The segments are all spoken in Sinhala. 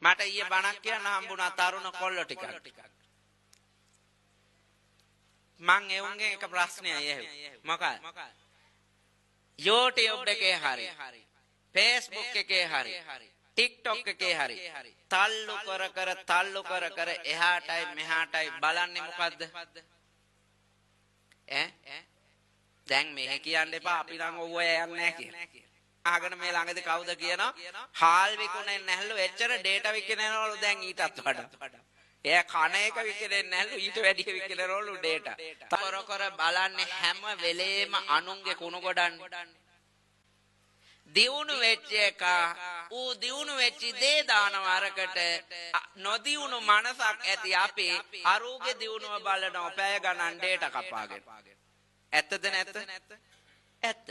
මට ඊයේ බණක් කියන්න හම්බුණා තරුණ කොල්ලෝ ටිකක්. මං එවුන්ගේ එක ප්‍රශ්නයක් ඇහුවා. මොකක්ද? YouTube එකේ හරි Facebook එකේ හරි TikTok එකේ හරි තල්ලු කර කර එහාටයි මෙහාටයි බලන්නේ මොකද්ද? දැන් මෙහෙ කියන්න එපා අපි නම් ඔව්ව යන්නේ නැහැ කියලා. ආගෙන මේ ළඟදී කවුද කියනවා? හාල් විකුණන්නේ නැහැලු එච්චර ඩේටා විකිනනවලු දැන් ඊටත් වඩා. එයා කන එක විකිනෙන්නේ නැහැලු ඊට වැඩි විකිනනවලු ඩේටා. කර බලන්නේ හැම වෙලේම අනුන්ගේ කුණු ගොඩන්නේ. දියුණු වෙච්ච එක ඌ දියුණු වෙච්ච දේ දානවා අරකට නොදියුණු මනසක් ඇති අපි අරූගේ දියුණුව බලනවා පැය ගණන් ඩේටා කපාගෙන. ඇත්තද නැත්ද? ඇත්ත.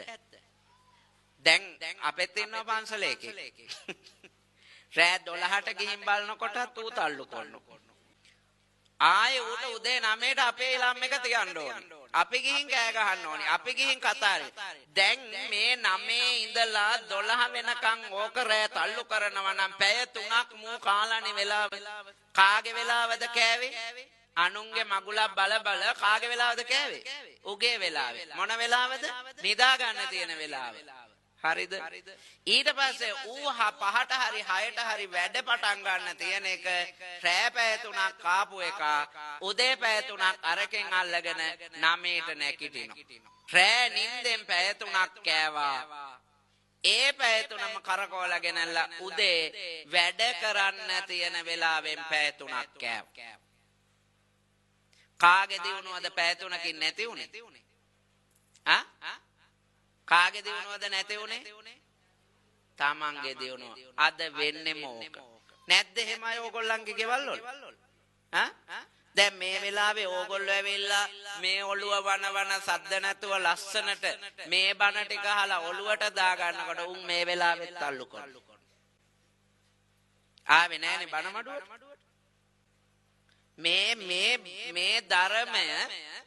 දැන් අපෙත් ඉන්නවා පන්සලේ එකේ. රෑ 12ට ගිහින් බලනකොට ඌ තල්ලු කරනවා. ආයේ ඌට උදේ 9ට අපේ ළම් එක තියන්න ඕනේ. අපි ගිහින් කෑ ගහන්න ඕනේ. අපි ගිහින් කතා දැන් මේ 9 ඉඳලා 12 වෙනකන් ඕක රෑ තල්ලු කරනවා නම් පැය 3ක් මූ කාලානේ වෙලාව. කාගේ වෙලාවද කෑවේ? අනුන්ගේ මගුලක් බල බල කාගේ වෙලාවද කෑවේ? උගේ වෙලාවේ. මොන වෙලාවද? නිදා ගන්න තියෙන වෙලාව. හරිද? ඊට පස්සේ ඌ 5ට හරි 6ට හරි වැඩ පටන් ගන්න තියෙන එක රෑ පැය 3ක් කාපු එක උදේ පැය 3ක් අරකින් අල්ලගෙන 9ට නැගිටිනවා. රෑ නිින්දෙන් පැය 3ක් කෑවා. ඒ පැය 3ම කරකවලා ගෙනල්ලා උදේ වැඩ කරන්න තියෙන වෙලාවෙන් පැය 3ක් කෑවා. කාගේ දිනුවද පැය 3කින් නැති උනේ? කාගේ දිනුවද නැති උනේ? තමන්ගේ දිනුව. අද වෙන්නේ මොක? නැද්ද එහෙමයි ඕගොල්ලන්ගේ ගෙවල් වල? දැන් මේ වෙලාවේ ඕගොල්ලෝ ඇවිල්ලා මේ ඔළුව වන සද්ද නැතුව ලස්සනට මේ බණ ටික අහලා ඔළුවට දා ගන්නකොට උන් මේ වෙලාවෙත් තල්ලු කරනවා. ආවේ නෑනේ බණ මඩුවට. මේ ධර්මය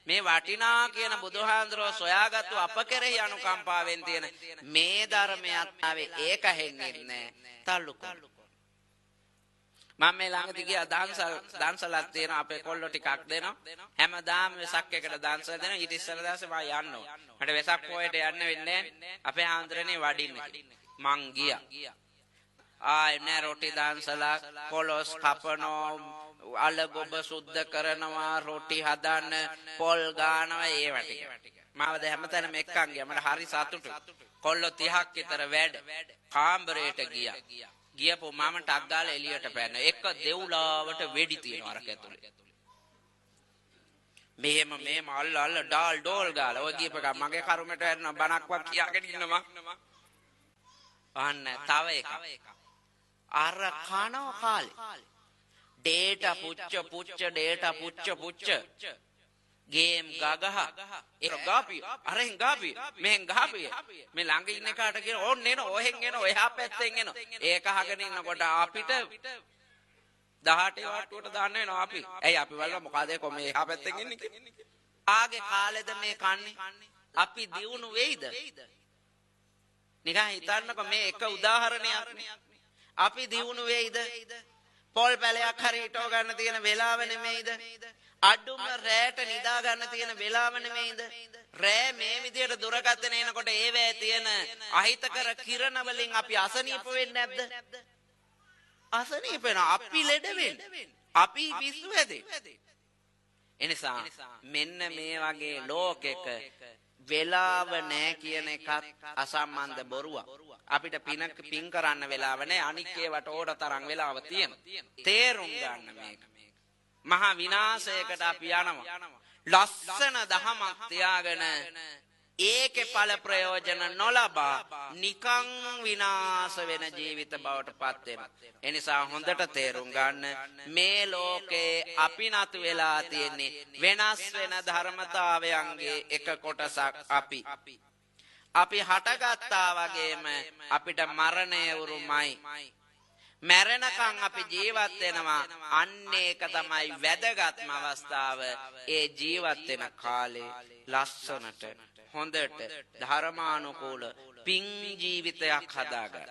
මේ වටිනා කියන බුදුහාඳුරෝ සොයාගත්තු අප කෙරෙහි අනුකම්පාවෙන් තියෙන මේ ධර්මයක් ආවේ ඒක හෙන්නේ තල්ලු කරනවා. මම මේ ළඟදී ගියා දන්සලක් තියෙන අපේ කොල්ලෝ ටිකක් දෙනවා. හැමදාම වෙසක් එකට දන්සල දෙනවා. ඊට ඉස්සෙල්ලා දවසේ මම යන්නවා. මට වෙසක් පොයට යන්න වෙන්නේ අපේ ආන්දරනේ වඩින්නේ. මං ගියා. ආයෙ නෑ රොටි දන්සලා කොලොස් කපනෝ අල ගොබ සුද්ධ කරනවා රොටි හදන්න පොල් ගානවා ඒව ටික. මාව දැන් හැමතැනම එක්කන් ගියා. මට හරි සතුටුයි. කොල්ලෝ 30ක් විතර වැඩ කාමරයට ගියා. ගියපො මම ටක් ගාලා එළියට පැන. එක දෙව්ලාවට වෙඩි තියනවා අර ඇතුලේ. මෙහෙම අල්ල ඩෝල් ගාලා ඔය ගියපක මගේ කරුමට වැටෙනවා බණක්වත් කියාගෙන ඉන්නවා. අන්න තව එකක්. අර කනවා කාලේ. ඩේටා පුච්ච ගේම් ගගහ ඒක ගාපි අරෙන් ගාපි මෙහෙන් ගාපි මේ ළඟ ඉන්න කාට කියන ඕන්න එන ඔහෙන් එන එහා පැත්තෙන් එන ඒක අහගෙන ඉන්නකොට අපිට 18 වට්ටුවට දාන්න වෙනවා අපි. ඇයි අපි බලලා මොකද ඒක මේ එහා පැත්තෙන් ඉන්නේ කියලා. ආගේ කාලෙද මේ කන්නේ අපි දියුණු වෙයිද? නිකන් හිතන්නකෝ මේ එක උදාහරණයක්. අපි දියුණු වෙයිද? පොල් පැලයක් හරි හිටව ගන්න තියෙන වෙලාව නෙමෙයිද? අඩුම රැට නිදා ගන්න තියෙන වෙලාව නෙමෙයිද? රෑ මේ විදියට දුරකථන එනකොට ඒවැය තියෙන අහිතකර කිරණ වලින් අපි අසනීප වෙන්නේ නැද්ද? අසනීප වෙනවා. අපි ලෙඩ වෙන්නේ. අපි පිස්සු හැදෙන්නේ. එනිසා මෙන්න මේ වගේ ලෝකෙක වෙලාව නැහැ කියන එකත් අසම්බන්ධ බොරුවක්. අපිට පින් කරන්න වෙලාව නැහැ. අනික් ඒවට ඕන තරම් වෙලාව තියෙනවා. තේරුම් ගන්න මේක. මහා විනාශයකට අපි යනවා. ලස්සන දහමක් තියාගෙන ඒකේ ඵල ප්‍රයෝජන නොලබා නිකං විනාශ වෙන ජීවිත බවට පත් වෙනවා. ඒ නිසා හොඳට තේරුම් ගන්න මේ ලෝකේ අපි නතු වෙලා තියෙන්නේ වෙනස් වෙන ධර්මතාවයන්ගේ එක කොටසක් අපි හටගත්තා වගේම අපිට මරණය උරුමයි. මැරෙනකන් අපි ජීවත් වෙනවා. අන්න ඒක තමයි වැදගත්ම අවස්ථාව. ඒ ජීවත් වෙන කාලේ ලස්සනට හොඳට ධර්මානුකූල පින් ජීවිතයක් හදාගන්න.